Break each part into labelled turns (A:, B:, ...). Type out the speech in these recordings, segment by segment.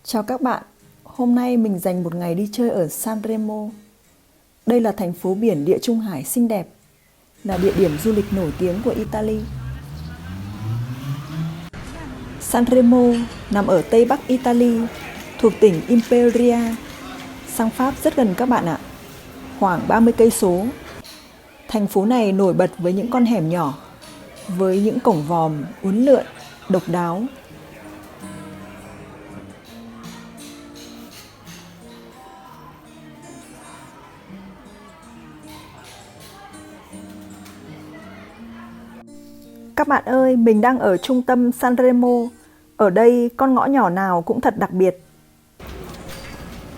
A: Chào các bạn, hôm nay mình dành một ngày đi chơi ở Sanremo. Đây là thành phố biển Địa Trung Hải xinh đẹp, là địa điểm du lịch nổi tiếng của Italy. Sanremo nằm ở Tây Bắc Italy, thuộc tỉnh Imperia, sang Pháp rất gần các bạn ạ, khoảng 30 cây số. Thành phố này nổi bật với những con hẻm nhỏ, với những cổng vòm uốn lượn, độc đáo. Các bạn ơi, mình đang ở trung tâm Sanremo. Ở đây con ngõ nhỏ nào cũng thật đặc biệt.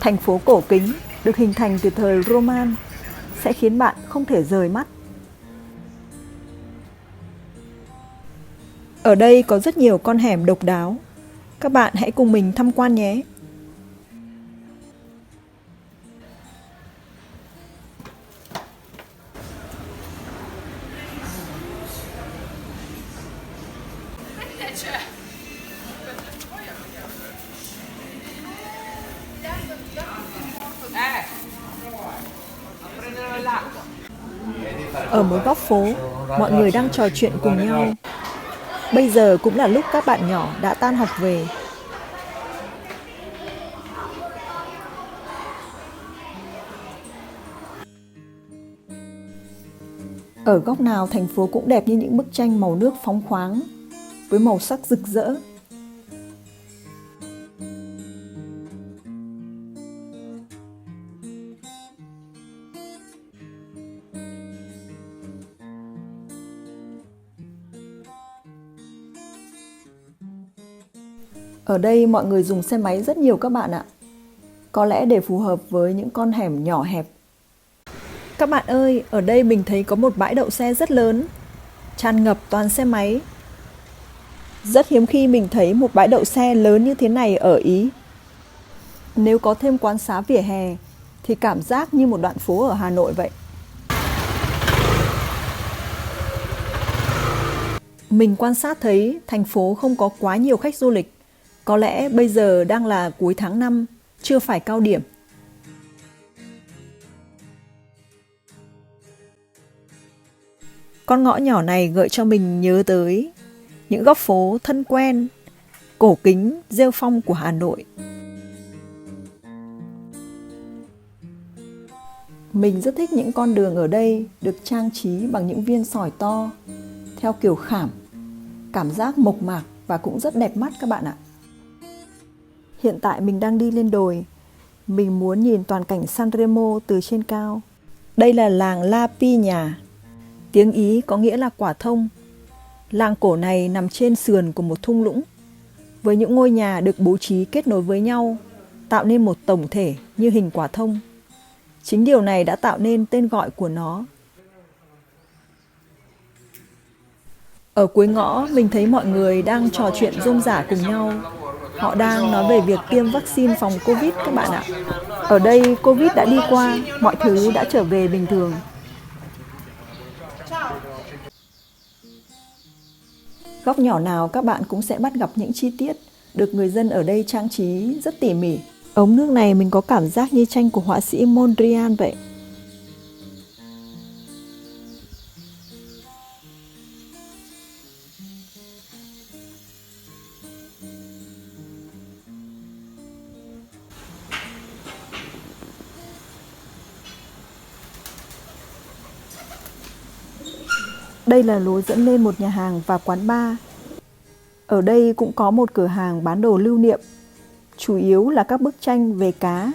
A: Thành phố cổ kính được hình thành từ thời Roman sẽ khiến bạn không thể rời mắt. Ở đây có rất nhiều con hẻm độc đáo. Các bạn hãy cùng mình tham quan nhé. Ở một góc phố, mọi người đang trò chuyện cùng nhau. Bây giờ cũng là lúc các bạn nhỏ đã tan học về. Ở góc nào thành phố cũng đẹp như những bức tranh màu nước phóng khoáng, với màu sắc rực rỡ. Ở đây mọi người dùng xe máy rất nhiều các bạn ạ. Có lẽ để phù hợp với những con hẻm nhỏ hẹp. Các bạn ơi, ở đây mình thấy có một bãi đậu xe rất lớn, tràn ngập toàn xe máy. Rất hiếm khi mình thấy một bãi đậu xe lớn như thế này ở Ý. Nếu có thêm quán xá vỉa hè thì cảm giác như một đoạn phố ở Hà Nội vậy. Mình quan sát thấy thành phố không có quá nhiều khách du lịch. Có lẽ bây giờ đang là cuối tháng 5, chưa phải cao điểm. Con ngõ nhỏ này gợi cho mình nhớ tới những góc phố thân quen, cổ kính, rêu phong của Hà Nội. Mình rất thích những con đường ở đây được trang trí bằng những viên sỏi to, theo kiểu khảm, cảm giác mộc mạc và cũng rất đẹp mắt các bạn ạ. Hiện tại mình đang đi lên đồi, mình muốn nhìn toàn cảnh Sanremo từ trên cao. Đây là làng La Pigna, tiếng Ý có nghĩa là quả thông. Làng cổ này nằm trên sườn của một thung lũng, với những ngôi nhà được bố trí kết nối với nhau, tạo nên một tổng thể như hình quả thông. Chính điều này đã tạo nên tên gọi của nó. Ở cuối ngõ, mình thấy mọi người đang trò chuyện rôm rả cùng nhau. Họ đang nói về việc tiêm vaccine phòng Covid các bạn ạ. Ở đây Covid đã đi qua, mọi thứ đã trở về bình thường. Góc nhỏ nào các bạn cũng sẽ bắt gặp những chi tiết được người dân ở đây trang trí rất tỉ mỉ. Ống nước này mình có cảm giác như tranh của họa sĩ Mondrian vậy. Đây là lối dẫn lên một nhà hàng và quán bar. Ở đây cũng có một cửa hàng bán đồ lưu niệm, chủ yếu là các bức tranh về cá.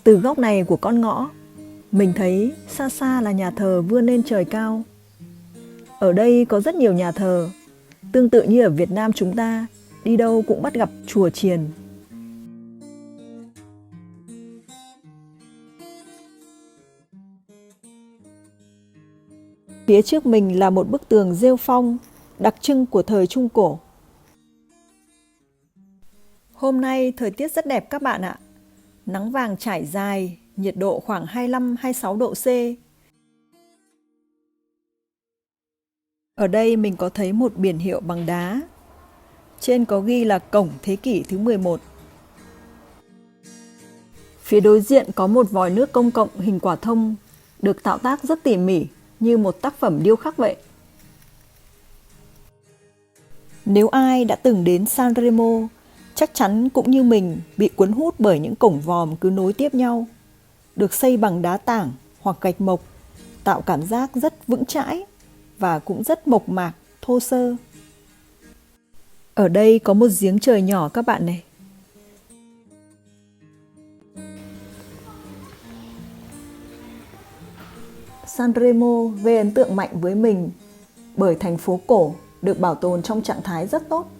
A: Từ góc này của con ngõ, mình thấy xa xa là nhà thờ vươn lên trời cao. Ở đây có rất nhiều nhà thờ, tương tự như ở Việt Nam chúng ta, đi đâu cũng bắt gặp chùa chiền. Phía trước mình là một bức tường rêu phong, đặc trưng của thời Trung Cổ. Hôm nay thời tiết rất đẹp các bạn ạ. Nắng vàng trải dài, nhiệt độ khoảng 25-26 độ C. Ở đây mình có thấy một biển hiệu bằng đá. Trên có ghi là cổng thế kỷ thứ 11. Phía đối diện có một vòi nước công cộng hình quả thông, được tạo tác rất tỉ mỉ như một tác phẩm điêu khắc vậy. Nếu ai đã từng đến Sanremo, chắc chắn cũng như mình bị cuốn hút bởi những cổng vòm cứ nối tiếp nhau, được xây bằng đá tảng hoặc gạch mộc, tạo cảm giác rất vững chãi và cũng rất mộc mạc, thô sơ. Ở đây có một giếng trời nhỏ các bạn này. Sanremo gây ấn tượng mạnh với mình bởi thành phố cổ được bảo tồn trong trạng thái rất tốt.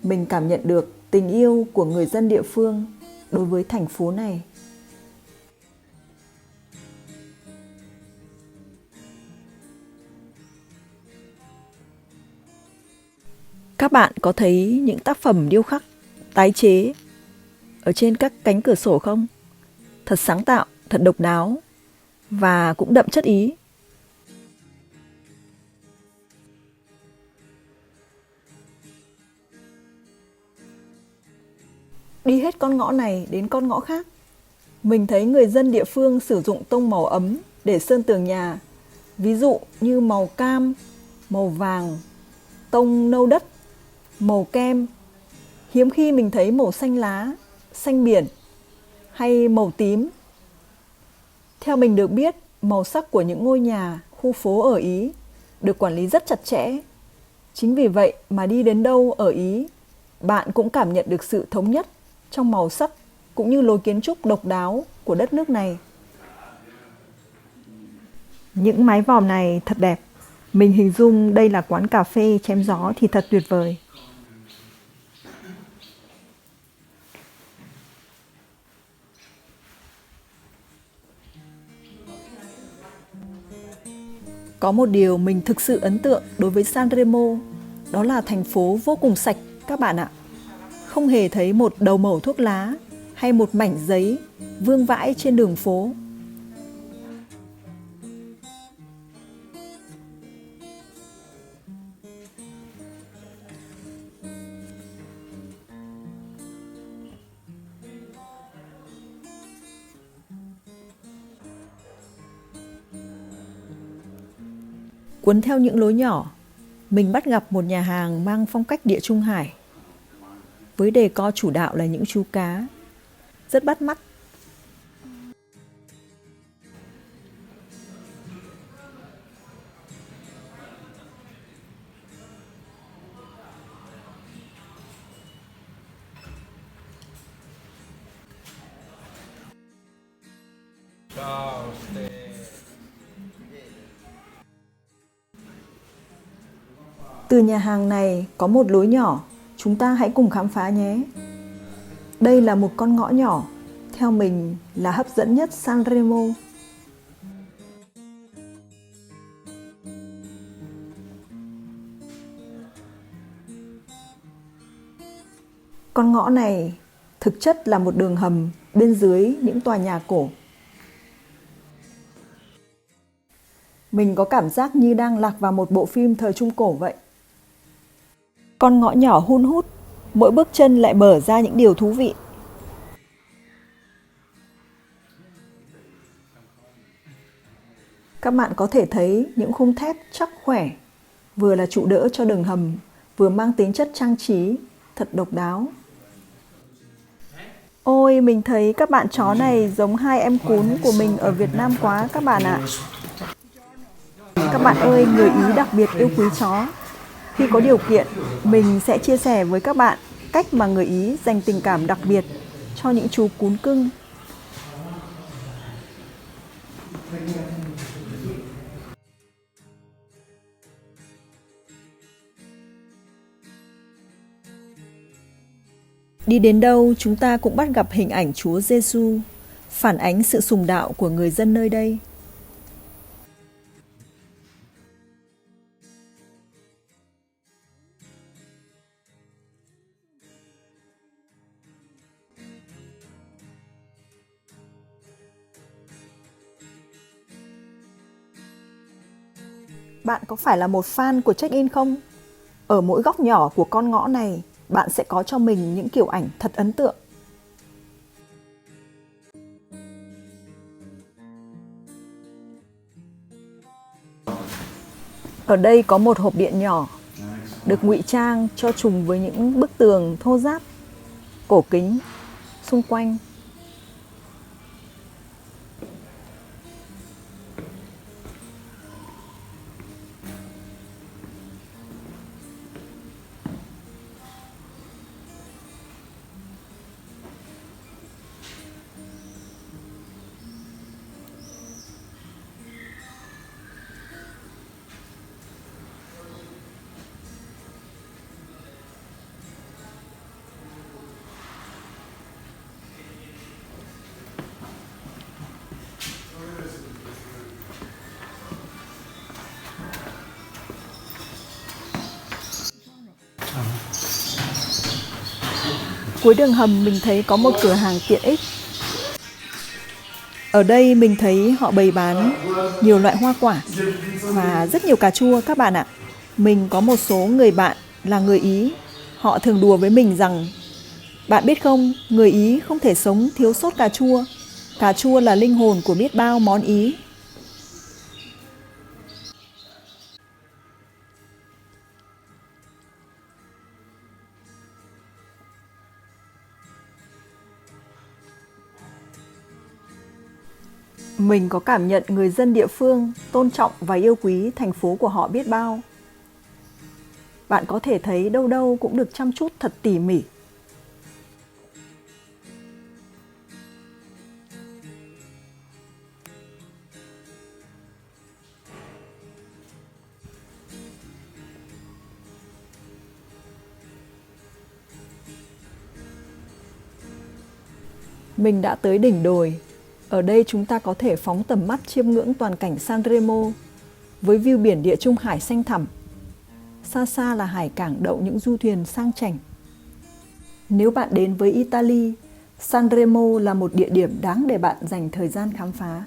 A: Mình cảm nhận được tình yêu của người dân địa phương đối với thành phố này. Các bạn có thấy những tác phẩm điêu khắc tái chế ở trên các cánh cửa sổ không? Thật sáng tạo, thật độc đáo và cũng đậm chất Ý. Đi hết con ngõ này đến con ngõ khác, mình thấy người dân địa phương sử dụng tông màu ấm để sơn tường nhà, ví dụ như màu cam, màu vàng, tông nâu đất, màu kem. Hiếm khi mình thấy màu xanh lá, xanh biển hay màu tím. Theo mình được biết, màu sắc của những ngôi nhà, khu phố ở Ý được quản lý rất chặt chẽ. Chính vì vậy mà đi đến đâu ở Ý, bạn cũng cảm nhận được sự thống nhất trong màu sắc cũng như lối kiến trúc độc đáo của đất nước này. Những mái vòm này thật đẹp. Mình hình dung đây là quán cà phê chém gió thì thật tuyệt vời. Có một điều mình thực sự ấn tượng đối với Sanremo, đó là thành phố vô cùng sạch các bạn ạ. Không hề thấy một đầu mẩu thuốc lá hay một mảnh giấy vương vãi trên đường phố. Cuốn theo những lối nhỏ, mình bắt gặp một nhà hàng mang phong cách Địa Trung Hải, với decor chủ đạo là những chú cá, rất bắt mắt. Từ nhà hàng này có một lối nhỏ, chúng ta hãy cùng khám phá nhé. Đây là một con ngõ nhỏ, theo mình là hấp dẫn nhất Sanremo. Con ngõ này thực chất là một đường hầm bên dưới những tòa nhà cổ. Mình có cảm giác như đang lạc vào một bộ phim thời Trung Cổ vậy. Con ngõ nhỏ hun hút, mỗi bước chân lại mở ra những điều thú vị. Các bạn có thể thấy những khung thép chắc khỏe, vừa là trụ đỡ cho đường hầm, vừa mang tính chất trang trí, thật độc đáo. Ôi, mình thấy các bạn chó này giống hai em cún của mình ở Việt Nam quá các bạn ạ. Các bạn ơi, người Ý đặc biệt yêu quý chó. Khi có điều kiện, mình sẽ chia sẻ với các bạn cách mà người Ý dành tình cảm đặc biệt cho những chú cún cưng. Đi đến đâu chúng ta cũng bắt gặp hình ảnh Chúa Giêsu, phản ánh sự sùng đạo của người dân nơi đây. Bạn có phải là một fan của check-in không? Ở mỗi góc nhỏ của con ngõ này, bạn sẽ có cho mình những kiểu ảnh thật ấn tượng. Ở đây có một hộp điện nhỏ, được ngụy trang cho trùng với những bức tường thô ráp, cổ kính xung quanh. Cuối đường hầm mình thấy có một cửa hàng tiện ích. Ở đây mình thấy họ bày bán nhiều loại hoa quả và rất nhiều cà chua các bạn ạ. Mình có một số người bạn là người Ý. Họ thường đùa với mình rằng, bạn biết không, người Ý không thể sống thiếu sót cà chua. Cà chua là linh hồn của biết bao món Ý. Mình có cảm nhận người dân địa phương tôn trọng và yêu quý thành phố của họ biết bao. Bạn có thể thấy đâu đâu cũng được chăm chút thật tỉ mỉ. Mình đã tới đỉnh đồi. Ở đây chúng ta có thể phóng tầm mắt chiêm ngưỡng toàn cảnh Sanremo với view biển Địa Trung Hải xanh thẳm. Xa xa là hải cảng đậu những du thuyền sang chảnh. Nếu bạn đến với Italy, Sanremo là một địa điểm đáng để bạn dành thời gian khám phá.